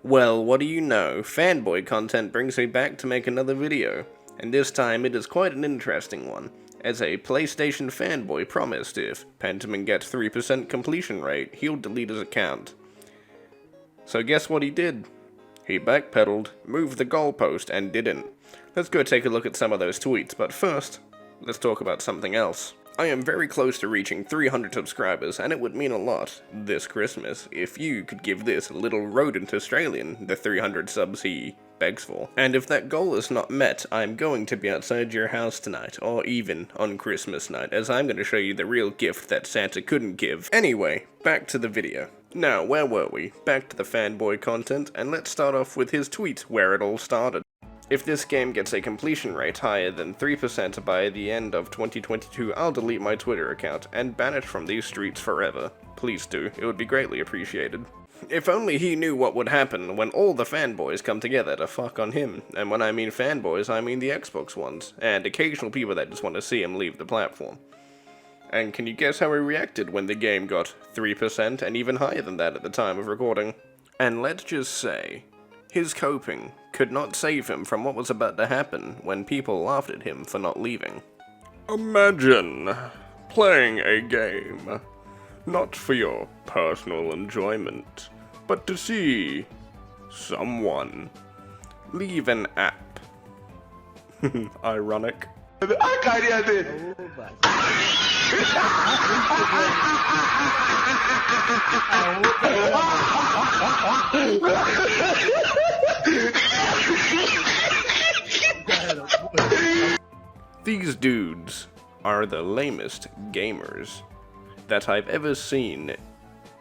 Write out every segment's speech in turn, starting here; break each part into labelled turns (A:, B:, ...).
A: Well, what do you know? Fanboy content brings me back to make another video, and this time it is quite an interesting one, as a PlayStation fanboy promised if Pentiment gets 3% completion rate, he'll delete his account. So guess what he did? He backpedaled, moved the goalpost, and didn't. Let's go take a look at some of those tweets, but first, let's talk about something else. I am very close to reaching 300 subscribers, and it would mean a lot, this Christmas, if you could give this little rodent Australian the 300 subs he begs for. And if that goal is not met, I'm going to be outside your house tonight, or even on Christmas night, as I'm going to show you the real gift that Santa couldn't give. Anyway, back to the video. Now, where were we? Back to the fanboy content, and let's start off with his tweet, where it all started. If this game gets a completion rate higher than 3% by the end of 2022, I'll delete my Twitter account and ban it from these streets forever. Please do, it would be greatly appreciated. If only he knew what would happen when all the fanboys come together to fuck on him. And when I mean fanboys, I mean the Xbox ones, and occasional people that just want to see him leave the platform. And can you guess how he reacted when the game got 3% and even higher than that at the time of recording? And let's just say, his coping could not save him from what was about to happen when people laughed at him for not leaving. Imagine playing a game, not for your personal enjoyment, but to see someone leave an app. Ironic. These dudes are the lamest gamers that I've ever seen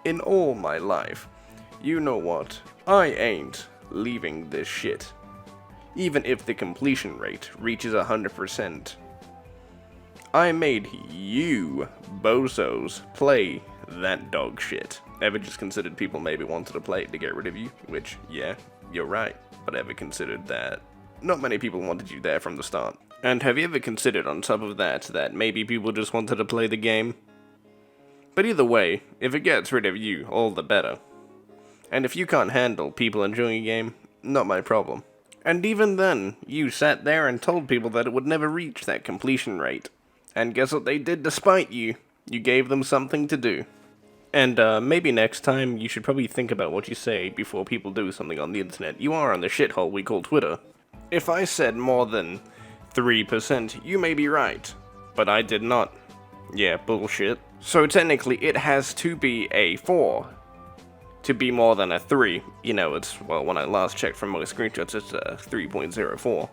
A: in all my life. You know what? I ain't leaving this shit. Even if the completion rate reaches 100%. I made you bozos play that dog shit. Ever just considered people maybe wanted to play it to get rid of you? Which, yeah, you're right. But ever considered that not many people wanted you there from the start? And have you ever considered on top of that, that maybe people just wanted to play the game? But either way, if it gets rid of you, all the better. And if you can't handle people enjoying a game, not my problem. And even then, you sat there and told people that it would never reach that completion rate. And guess what they did despite you? You gave them something to do. And maybe next time you should probably think about what you say before people do something on the internet. You are on the shithole we call Twitter. If I said more than 3%, you may be right. But I did not. Yeah, bullshit. So technically it has to be a 4. To be more than a 3. You know, it's, well, when I last checked from my screenshots, it's a 3.04.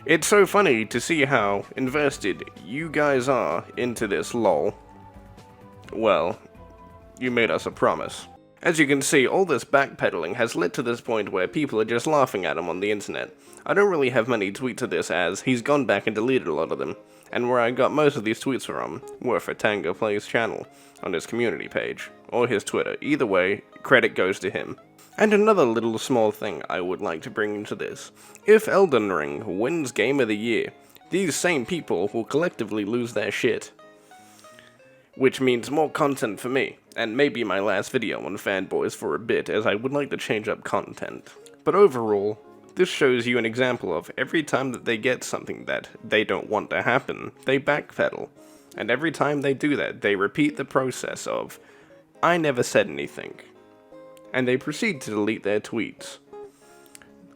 A: It's so funny to see how invested you guys are into this lol. Well, you made us a promise. As you can see, all this backpedaling has led to this point where people are just laughing at him on the internet. I don't really have many tweets of this as he's gone back and deleted a lot of them, and where I got most of these tweets from were for Tango Play's channel, on his community page, or his Twitter. Either way, credit goes to him. And another little small thing I would like to bring into this. If Elden Ring wins Game of the Year, these same people will collectively lose their shit. Which means more content for me, and maybe my last video on fanboys for a bit, as I would like to change up content. But overall, this shows you an example of every time that they get something that they don't want to happen, they backpedal. And every time they do that, they repeat the process of, I never said anything. And they proceed to delete their tweets.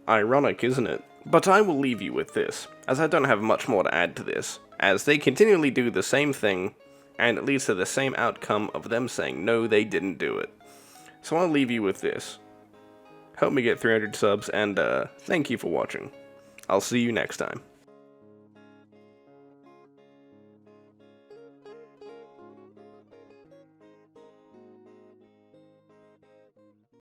A: Ironic, isn't it? But I will leave you with this, as I don't have much more to add to this, as they continually do the same thing, and it leads to the same outcome of them saying, no, they didn't do it. So I'll leave you with this. Help me get 300 subs, and thank you for watching. I'll see you next time.